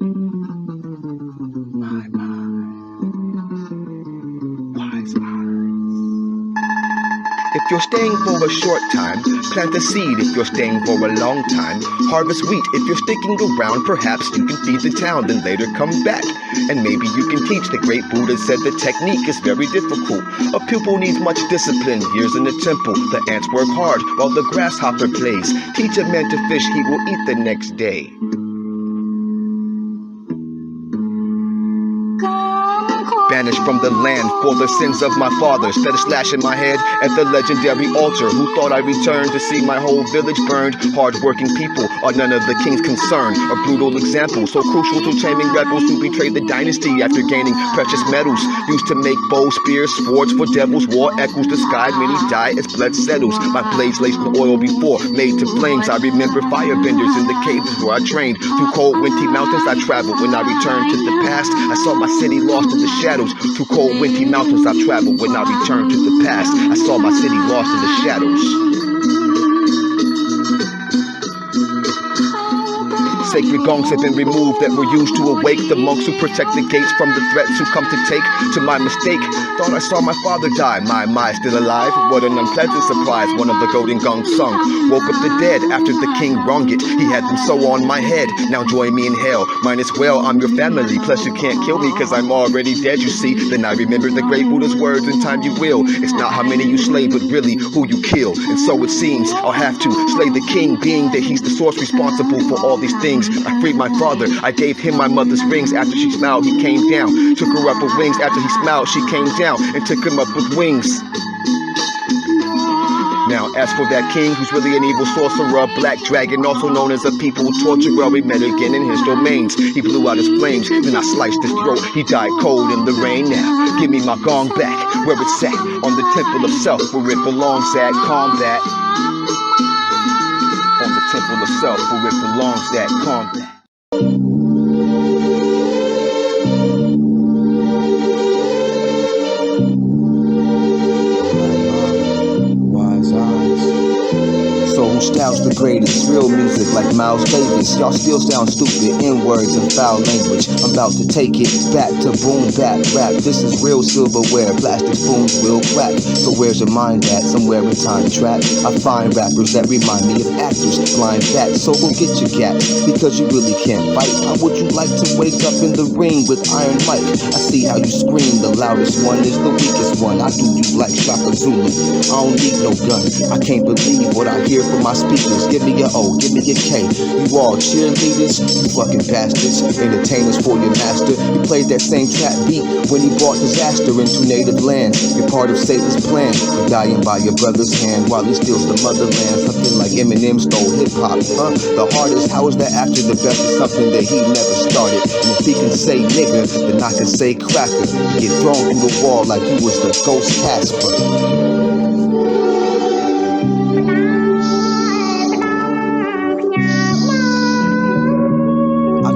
My wise eyes. If you're staying for a short time, plant a seed. If you're staying for a long time, harvest wheat. If you're sticking around, perhaps you can feed the town, then later come back. And maybe you can teach. The great Buddha said the technique is very difficult. A pupil needs much discipline. Years in the temple, the ants work hard while the grasshopper plays. Teach a man to fish, he will eat the next day. Banished from the land for the sins of my fathers. Instead of slashing my head at the legendary altar. Who thought I'd return to see my whole village burned? Hard-working people are none of the king's concern. A brutal example, so crucial to taming rebels who betrayed the dynasty after gaining precious metals. Used to make bows, spears, swords for devils. War echoes the sky, many die as blood settles. My blades laced in oil before made to flames. I remember firebenders in the caves where I trained. Through cold, windy mountains I traveled. When I returned to the past, I saw my city lost in the shadows. Through cold, windy mountains I've traveled. When I returned to the past, I saw my city lost in the shadows. Sacred gongs have been removed that were used to awake the monks who protect the gates from the threats who come to take. To my mistake, thought I saw my father die. My, still alive? What an unpleasant surprise. One of the golden gongs sung. Woke up the dead after the king wrung it. He had them so on my head. Now join me in hell. Mine as well, I'm your family. Plus you can't kill me cause I'm already dead, you see. Then I remember the great Buddha's words, in time you will. It's not how many you slay, but really who you kill. And so it seems I'll have to slay the king, being that he's the source responsible for all these things. I freed my father, I gave him my mother's rings. After she smiled, he came down. Took her up with wings. After he smiled, she came down and took him up with wings. Now, as for that king, who's really an evil sorcerer, black dragon, also known as a people torturer, we met again in his domains. He blew out his flames, then I sliced his throat. He died cold in the rain. Now, give me my gong back, where it's at, on the temple of self, where it belongs at. Combat. On the temple of self, where it belongs at. Combat. Styles the greatest, real music like Miles Davis. Y'all still sound stupid, N-words and foul language. I'm about to take it back to boom bap rap. This is real silverware, plastic spoons will crack. So where's your mind at? Somewhere in time trap. I find rappers that remind me of actors, blind bats. So go get your gaps, because you really can't fight. How would you like to wake up in the ring with Iron Mike? I see how you scream, the loudest one is the weakest one. I do you like Shaka Zulu. I don't need no gun. I can't believe what I hear from my speakers. Give me your O, give me your K. You all cheerleaders, you fucking bastards. Entertainers for your master. You played that same trap beat when he brought disaster into native lands. You're part of Satan's plan. You're dying by your brother's hand while he steals the motherland. Something like Eminem stole hip-hop, huh? The hardest, how is that after the best is something that he never started? And if he can say nigga, then I can say cracker. You get thrown through the wall like you was the ghost Casper.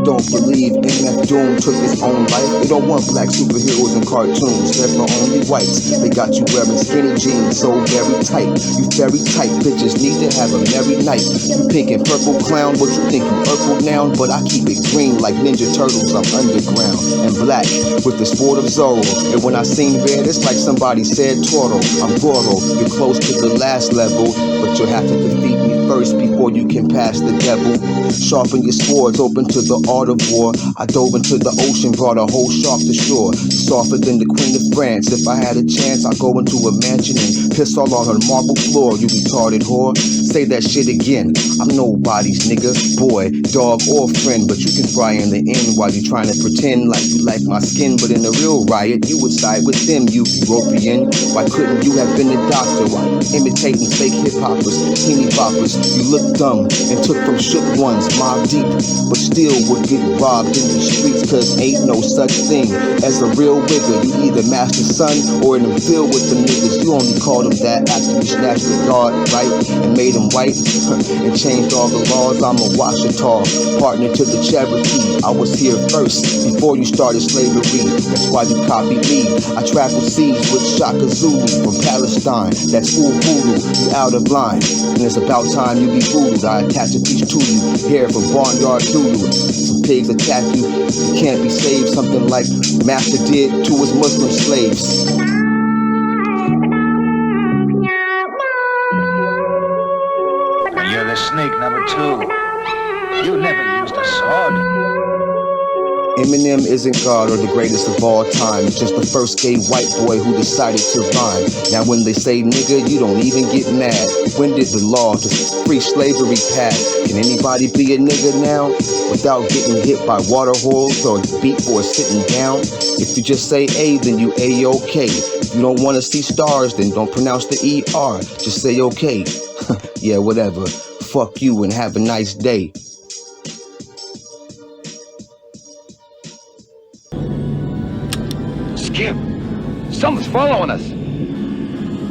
Don't believe MF Doom took his own life. They don't want black superheroes and cartoons. They're for only whites. They got you wearing skinny jeans so very tight. You very tight bitches need to have a merry night. You pink and purple clown, what you think you Urkel now? But I keep it green like Ninja Turtles. I'm underground and black with the sport of Zorro. And when I sing red, it's like somebody said Toro. I'm Goro. You're close to the last level, but you'll have to defeat me first before you can pass the devil. Sharpen your swords, open to the art of war. I dove into the ocean, brought a whole shark to shore. Softer than the Queen of France. If I had a chance, I'd go into a mansion and piss all on her marble floor. You retarded whore. Say that shit again. I'm nobody's nigga, boy, dog, or friend. But you can fry in the end while you trying to pretend like you like my skin. But in a real riot, you would side with them, you European. Why couldn't you have been a doctor? Why imitating fake hip-hoppers, teeny boppers? You look dumb and took from shook ones, mob deep, but still would get robbed in these streets. Cause ain't no such thing as a real wigger. You either master son or in the field with them niggas. You only called them that after you snatched the guard, right? And made them white and changed all the laws. I'm a Washita, partner to the Cherokee. I was here first before you started slavery. That's why you copied me. I traveled seas with Shaka Zulu from Palestine. That's Uhuru, you out of line. And it's about time you be fooled. I attach a piece to you, hair from Barnyard Doodoo. Some pigs attack you, you can't be saved. Something like Master did to his Muslim slaves. You're the snake number 2. You never used a sword. Eminem isn't God or the greatest of all time. He's just the first gay white boy who decided to rhyme. Now when they say nigga, you don't even get mad. When did the law to free slavery pass? Can anybody be a nigga now without getting hit by water holes or beat for sitting down? If you just say A, then you A-OK. If you don't want to see stars, then don't pronounce the E-R. Just say okay. Yeah, whatever. Fuck you and have a nice day. Skip, someone's following us.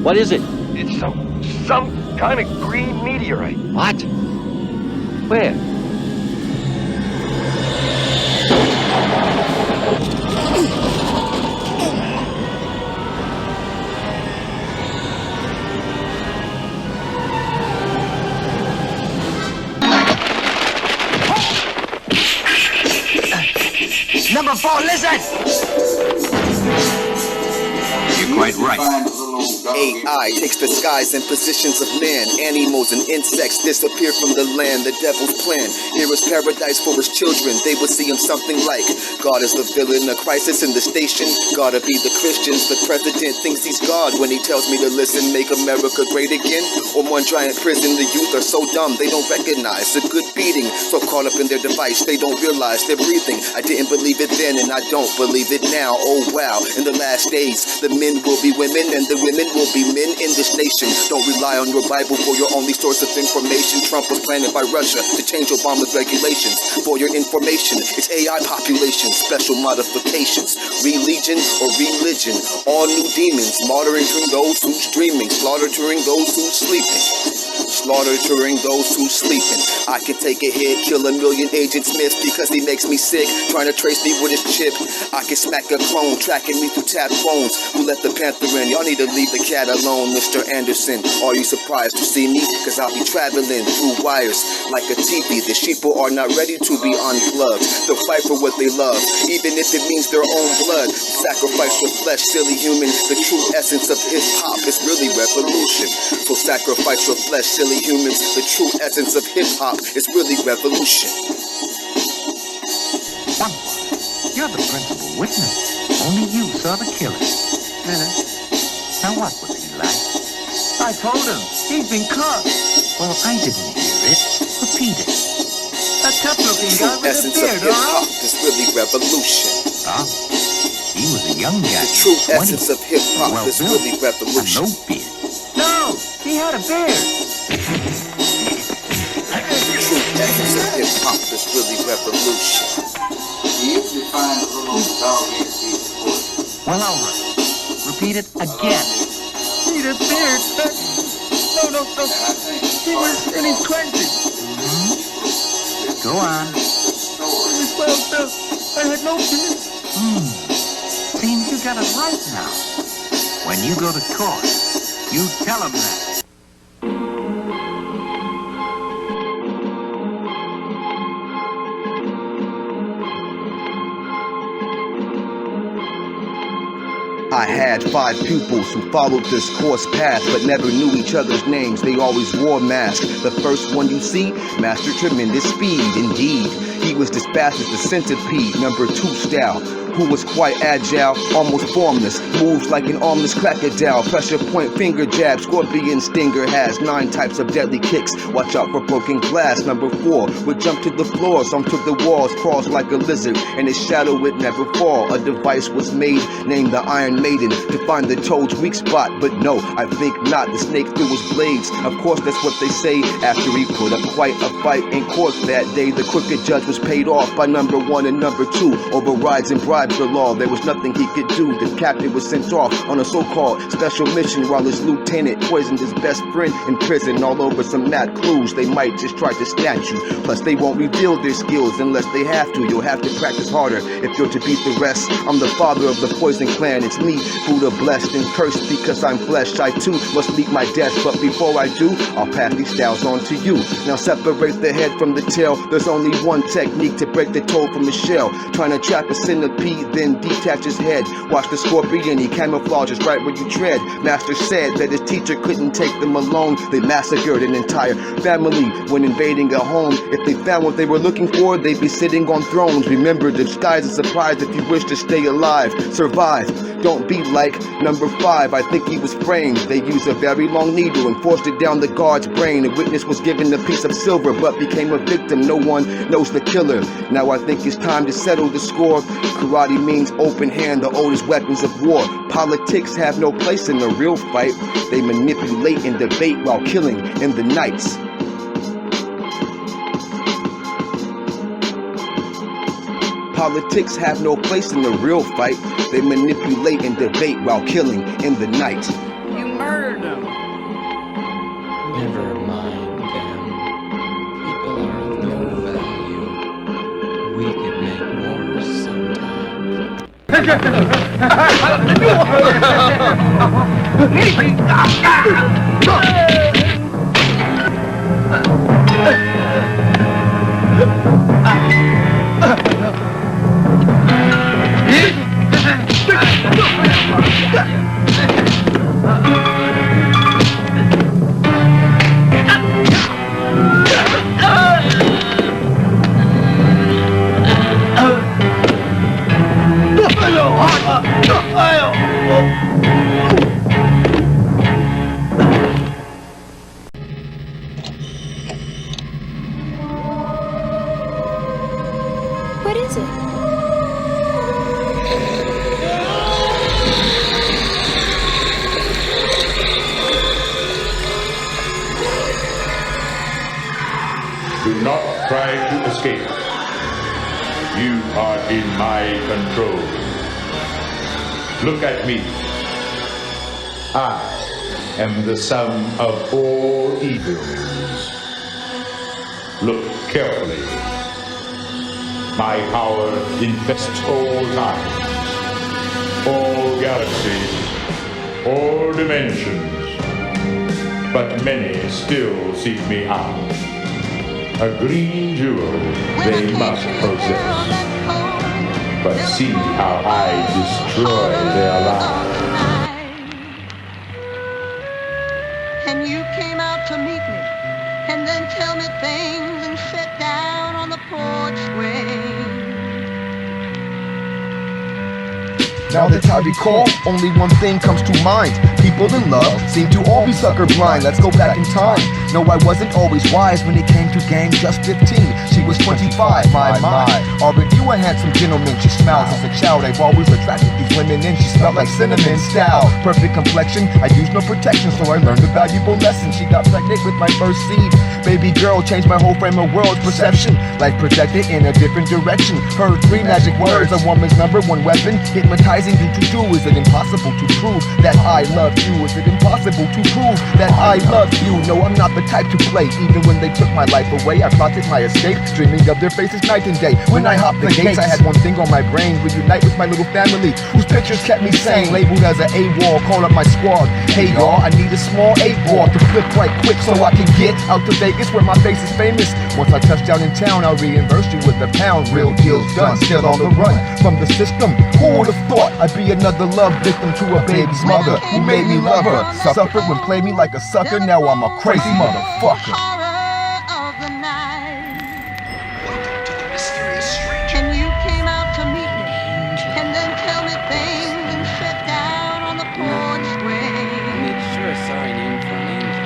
What is it? It's some kind of green meteorite. What? Where? Number 4, listen! You're quite right. AI takes the skies and positions of man. Animals and insects disappear from the land. The devil's plan. Here is paradise for his children. They would see him something like God is the villain, a crisis in the station. Gotta be the Christians. The president thinks he's God when he tells me to listen. Make America great again. On one giant prison, the youth are so dumb they don't recognize a good beating. So caught up in their device, they don't realize they're breathing. I didn't believe it then and I don't believe it now. Oh wow, in the last days, the men will be women and the women will be men in this nation. Don't rely on your Bible for your only source of information. Trump was planted by Russia to change Obama's regulations. For your information, it's AI population, special modifications, religion or religion. All new demons, slaughtering those who's dreaming, slaughtering those who's sleeping. Slaughtering those who's sleeping. I can take a hit, kill a million Agent Smith because he makes me sick, trying to trace me with his chip. I can smack a clone, tracking me through tap phones. Who let the panther in? Y'all need to leave the cat alone, Mr. Anderson. Are you surprised to see me? Cause I'll be traveling through wires like a TV. The sheeple are not ready to be unplugged. They'll fight for what they love, even if it means their own blood. Sacrifice your flesh, silly human. The true essence of hip-hop is really revolution. So sacrifice your flesh, silly humans. The true essence of hip-hop is really revolution. One, you're the principal witness. Only you saw the killer. Now what was he like? I told him. He's been caught. Well, I didn't hear it. Repeat it. That tough-looking guy with a Essence beard, of hip-hop is really revolution. Oh, he was a young guy. The true essence of hip-hop is really revolution. No beard. No, he had a beard. The true essence of hip-hop is really revolution. You usually find a little dog-eared piece of wood. Well, all right. Repeat it again. He had a beard. No. He was in his 20s. Go on. Well, I had no beard. Seems you got it right now. When you go to court, you tell him that. I had 5 pupils who followed this course path but never knew each other's names. They always wore masks. The first one you see mastered tremendous speed. Indeed, he was as fast as the centipede, number 2 style, who was quite agile, almost formless, moves like an armless crocodile. Pressure point finger jab, scorpion stinger has 9 types of deadly kicks. Watch out for broken glass. Number 4 would jump to the floor, some to the walls, crawls like a lizard, and his shadow would never fall. A device was made named the Iron Maiden to find the toad's weak spot, but no, I think not. The snake threw his blades. Of course, that's what they say after he put up quite a fight in court that day. The crooked judge was paid off by number 1 and number 2. Overrides and bribes defied the law. There was nothing he could do. The captain was sent off on a so-called special mission while his lieutenant poisoned his best friend in prison all over some mad clues. They might just try to snatch you. Plus they won't reveal their skills unless they have to. You'll have to practice harder if you're to beat the rest. I'm the father of the poison clan. It's me, Buddha blessed and cursed because I'm flesh. I too must meet my death, but before I do, I'll pass these styles on to you. Now separate the head from the tail. There's only one technique to break the toad from the shell. Trying to trap a centipede, then detach his head. Watch the scorpion, he camouflages right where you tread. Master said that his teacher couldn't take them alone. They massacred an entire family when invading a home. If they found what they were looking for, they'd be sitting on thrones. Remember, disguise is a surprise if you wish to stay alive. Survive. Don't be like number 5. I think he was framed. They used a very long needle and forced it down the guard's brain. A witness was given a piece of silver but became a victim. No one knows the killer. Now I think it's time to settle the score. Karate means open hand, the oldest weapons of war. Politics have no place in the real fight. They manipulate and debate while killing in the nights. Politics have no place in the real fight. They manipulate and debate while killing in the night. You murdered him. Never mind them. People are of no value. We could make wars sometime. What is it? Do not try to escape. You are in my control. Look at me. I am the sum of all evils. Look carefully. My power infests all time, all galaxies, all dimensions. But many still seek me out. A green jewel they must possess. But see how I destroy their lives. And you came out to meet me, and then tell me things and sit down on the porch swing. Now that I recall, only one thing comes to mind. People in love seem to all be sucker blind. Let's go back in time. No, I wasn't always wise when it came to game. Just 15, she was 25. My. Already you a handsome gentleman. She smiles as a child. I've always attracted these women, and she smelled like cinnamon. Style, perfect complexion. I used no protection, so I learned a valuable lesson. She got pregnant with my first seed. Baby girl changed my whole frame of world's perception. Life projected in a different direction. Heard 3 magic words, a woman's #1 weapon. Hypnotizing you to do. Is it impossible to prove that I love you? Is it impossible to prove that I love you? No, I'm not the type to play. Even when they took my life away, I plotted my escape, dreaming of their faces night and day. When I hopped the gates, I had one thing on my brain: reunite with my little family, whose pictures kept me sane. Labeled as an AWOL, call up my squad. Hey y'all, I need a small 8-ball to flip right quick so I can get out to Vegas where my face is famous. Once I touch down in town, I'll reimburse you with a pound. Real deal's done, still on the run from the system. Who would have thought I'd be another love victim to a baby's mother who made me love her? Suffered when played me like a sucker. Now I'm a crazy motherfucker. Horror of the night. Welcome to the mysterious stranger. And you came out to meet me, and then tell me things and sit down on the porch swing. I mean, sure, sorry name for an angel.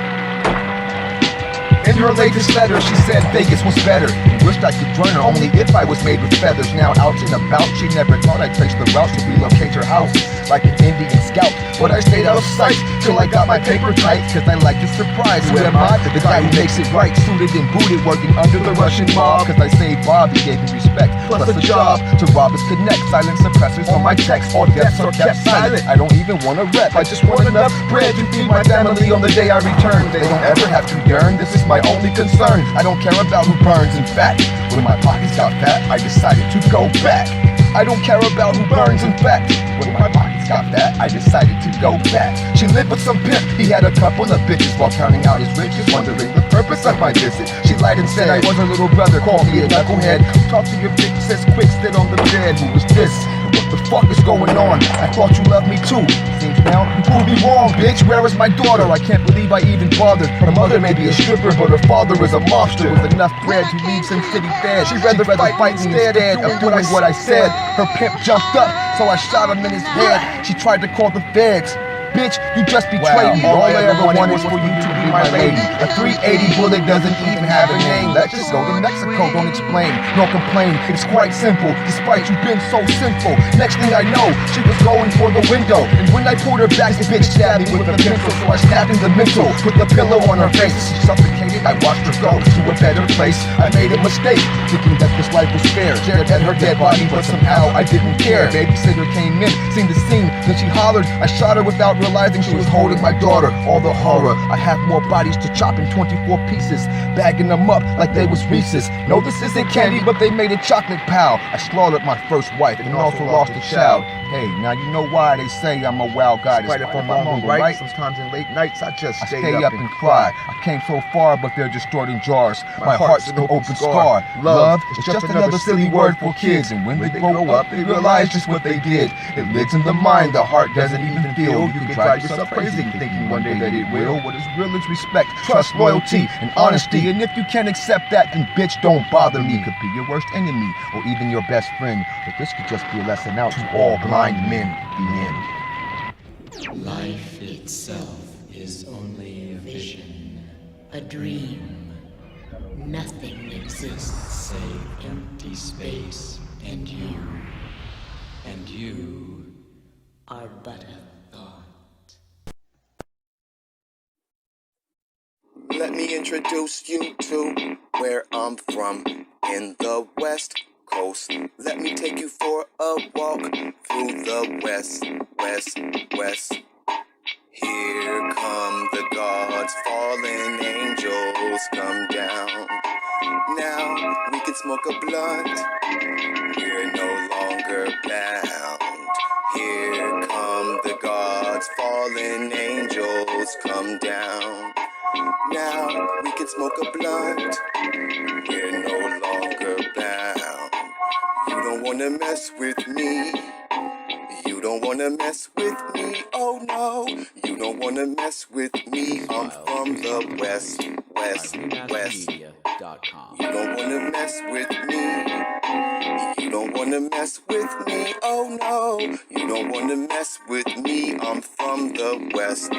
In her latest letter, she said Vegas was better. Wished I could join her only if I was made with feathers. Now out and about, she never thought I'd trace the route to relocate her house like an Indian scout. But I stayed out of sight till I got my paper tight, cause I like to surprise. Who am I? The guy who makes it right, suited and booted, working under the Russian mob. Cause I saved Bob, he gave me respect, plus a job to rob his connect. Silent suppressors on my text, all deaths are kept silent. I don't even wanna rep, I just want enough bread to feed my family on the day I return. They don't ever have to yearn, this is my only concern. I don't care about who burns. In fact, when my pockets got fat, I decided to go back. I don't care about who burns. In fact, when my pockets got fat, I decided to go back. She lived with some pimp, he had a couple of bitches, while counting out his riches, wondering the purpose of my visit. She lied and said I was her little brother, called me a knucklehead. Talk to your big sis quick, sit on the bed. Who was this? What the fuck is going on? I thought you loved me too. Seems now you proved me wrong, bitch. Where is my daughter? I can't believe I even bothered. Her mother may be a stripper, but her father is a mobster with enough bread to leave Sin City fed. She'd rather fight instead of doing what I said. Her pimp jumped up, so I shot him in his head. She tried to call the feds. Bitch, you just betrayed me. All I ever wanted was for you to be my lady. A 380 bullet doesn't even have a name. Let's just go to Mexico, don't explain, nor complain. It's quite simple, despite you being so sinful. Next thing I know, she was going for the window, and when I pulled her back, the bitch stabbed me with a pencil. So I snapped in the mental, put the pillow on her face. She suffocated, I watched her go to a better place. I made a mistake, thinking that this life was fair. Stared at her dead body, but somehow I didn't care. Babysitter came in, seen the scene, then she hollered. I shot her without realizing she was holding my daughter. All the horror, I have more bodies to chop in 24 pieces, bagging them up like they was Reese's. No, this isn't candy, but they made a chocolate pal. I slaughtered my first wife and also lost a child. Hey, now you know why they say I'm a wild guy. Despite if I'm wrong, right? Sometimes in late nights I just stay up and cry. I came so far, but they're distorting jars. My heart's an open scar. Love is just another silly word for kids, and when they grow up, they realize just what they did. It lives in the mind, the heart doesn't even feel. You can drive yourself crazy thinking one day that it will. What is real is respect, trust, loyalty, and honesty. And if you can't accept that, then bitch, don't bother me. Could be your worst enemy, or even your best friend. But this could just be a lesson out to all blind men. The end. Life itself is only a vision, a dream. Nothing exists save empty space and you. And you are but a thought. Let me introduce you to where I'm from in the West Coast. Let me take you for a walk through the West. Here come the gods, fallen angels come down. Now we can smoke a blunt, we're no longer bound. Here come the gods, fallen angels come down. Now we can smoke a blunt, we're no longer bound. You don't wanna mess with me. You don't wanna mess with me, oh no. You don't wanna mess with me. I'm from the West. You don't wanna mess with me. You don't wanna mess with me, oh no. You don't wanna mess with me. I'm from the West.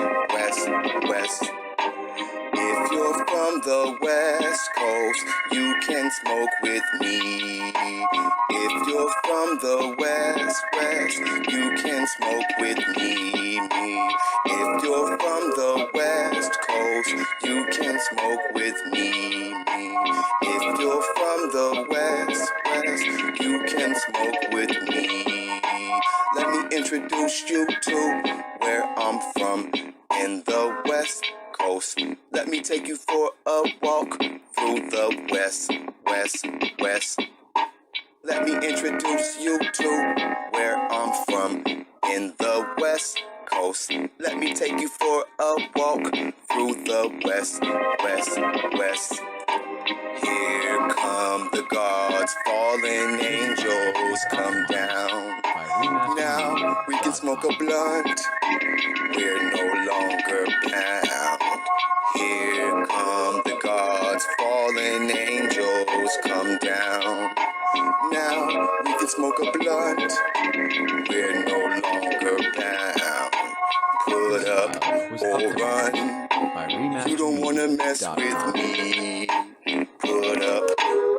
If you're from the West Coast, you can smoke with me. If you're from the West, you can smoke with me. If you're from the West Coast, you can smoke with me. If you're from the West, you can smoke with me. Let me introduce you to where I'm from in the West Coast. Let me take you for a walk through the West. Let me introduce you to where I'm from in the West Coast. Let me take you for a walk through the West. Here come the gods, fallen angels come down. Now we can smoke a blunt, we're no longer bound. Here come the gods, fallen angels come down. Now we can smoke a blunt, we're no longer bound. Put up or run, You don't wanna mess with me. Put up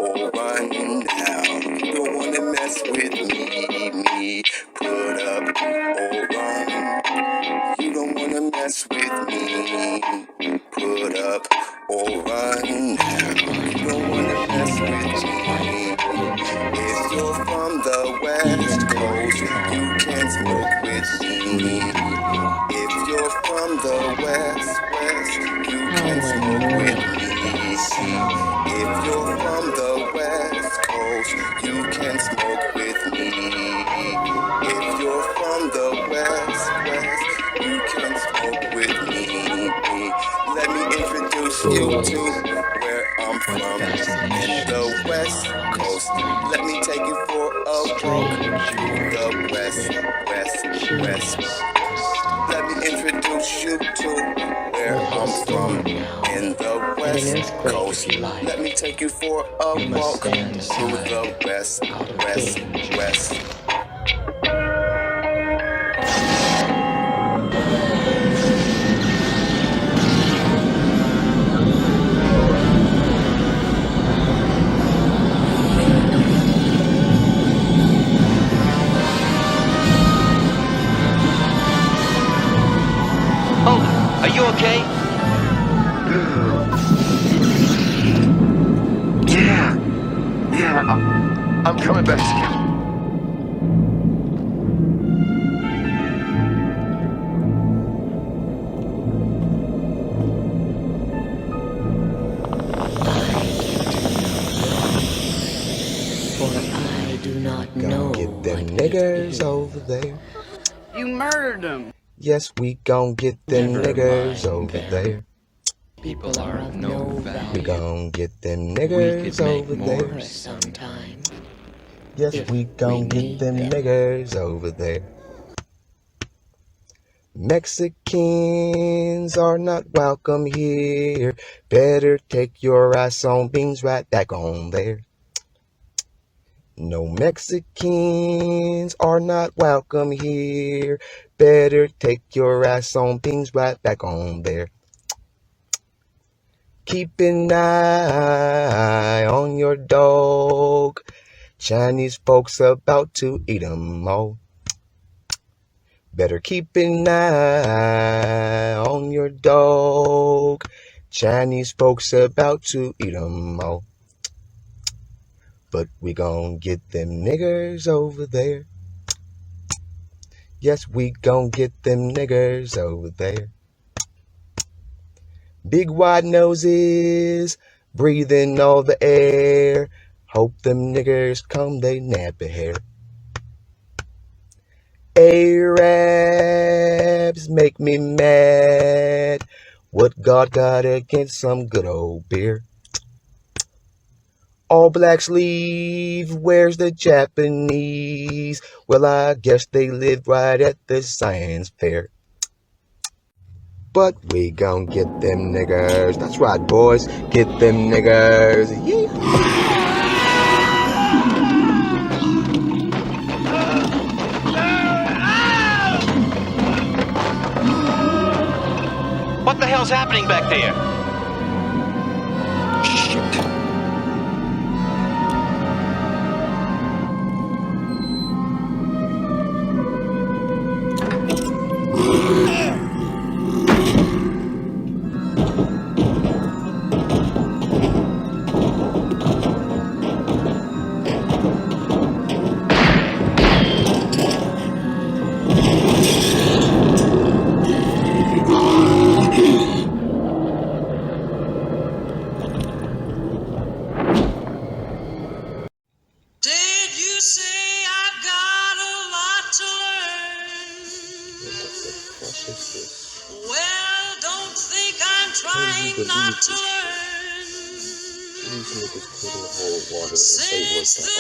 or run down. You don't wanna mess with me. Put up or run. You don't wanna mess with me. Put up or run down. You don't wanna mess with me. If you're from the West Coast, you can smoke with me. If you're from the West, you can smoke with me. If you're from the West Coast, you can smoke with me. If you're from the West, you can smoke with me. Let me introduce you to where I'm from in the West Coast. Let me take you for a walk through the West. Let me introduce you to where I'm from in the West Coast. Let me take you for a walk through the West. Hold it. Are you okay? Yeah, I'm coming back to you. I do not know. Get them niggers over there. You murdered him. Yes, we gon' get them niggers over there. People are of no value. We gon' get them niggers over there. Sometime. Yes, we gon' get them niggers over there. Mexicans are not welcome here. Better take your ass on beans right back on there. No, Mexicans are not welcome here. Better take your ass on beans right back on there. Keep an eye on your dog. Chinese folks about to eat 'em all. Better keep an eye on your dog. Chinese folks about to eat 'em all. But we gon' get them niggers over there. Yes, we gon' get them niggers over there. Big wide noses, breathing all the air. Hope them niggers comb they nappy hair. Arabs make me mad. What God got against some good old beer? All blacks leave, where's the Japanese? Well, I guess they live right at the science fair. But we gon' get them niggers. That's right, boys. Get them niggers. Yeah. What the hell's happening back there? Shit. These niggas couldn't hold water and say what's the ocean.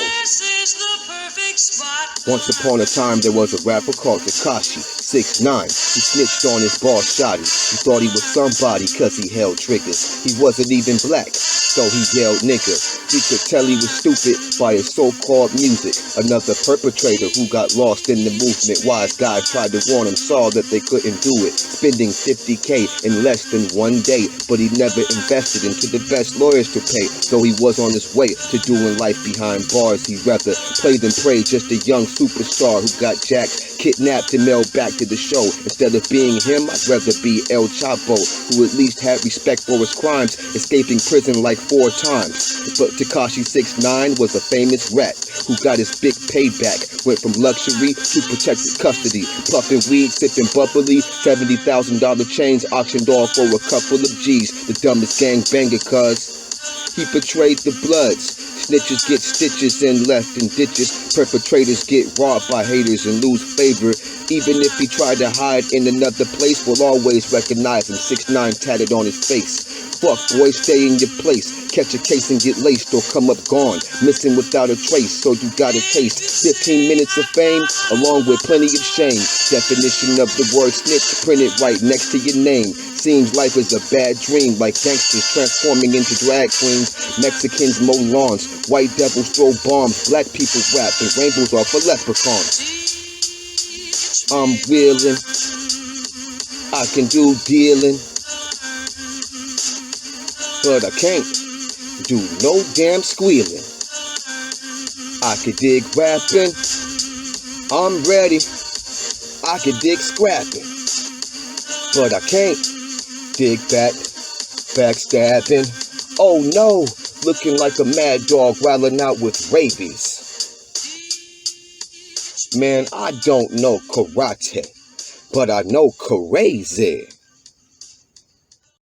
Once upon a time, there was a rapper called S.N.I.T.C.H. 6ix9ine. He snitched on his boss, Shotty. He thought he was somebody cause he held triggers. He wasn't even black, so he yelled nigga. We could tell he was stupid by his so-called music. Another perpetrator who got lost in the movement. Wise guys tried to warn him, saw that they couldn't do it. Spending 50K in less than one day, but he never invested into the best lawyers to pay. So he was on his way to doing life behind bars. He rather play than pray, just a young superstar who got jacked, kidnapped and mailed back to the show. Instead of being him, I'd rather be El Chapo, who at least had respect for his crimes, escaping prison like 4 times. But Tekashi 6ix9ine was a famous rat who got his big payback, went from luxury to protected custody, puffing weed, sipping bubbly, $70,000 chains auctioned off for a couple of G's. The dumbest gangbanger cuz he betrayed the Bloods. Snitches get stitches and left in ditches. Perpetrators get robbed by haters and lose favor. Even if he tried to hide in another place, we'll always recognize him. 6ix9ine tatted on his face. Fuck boy, stay in your place. Catch a case and get laced or come up gone, missing without a trace. So you gotta taste 15 minutes of fame along with plenty of shame. Definition of the word snitch printed right next to your name. Seems life is a bad dream, like gangsters transforming into drag queens. Mexicans mow lawns, white devils throw bombs, black people rap, and rainbows are for leprechauns. I'm wheeling, I can do dealing, but I can't do no damn squealing. I could dig rapping, I'm ready, I could dig scrapping, but I can't dig backstabbing. Oh no, looking like a mad dog wilding out with rabies. Man, I don't know karate, but I know Krazy.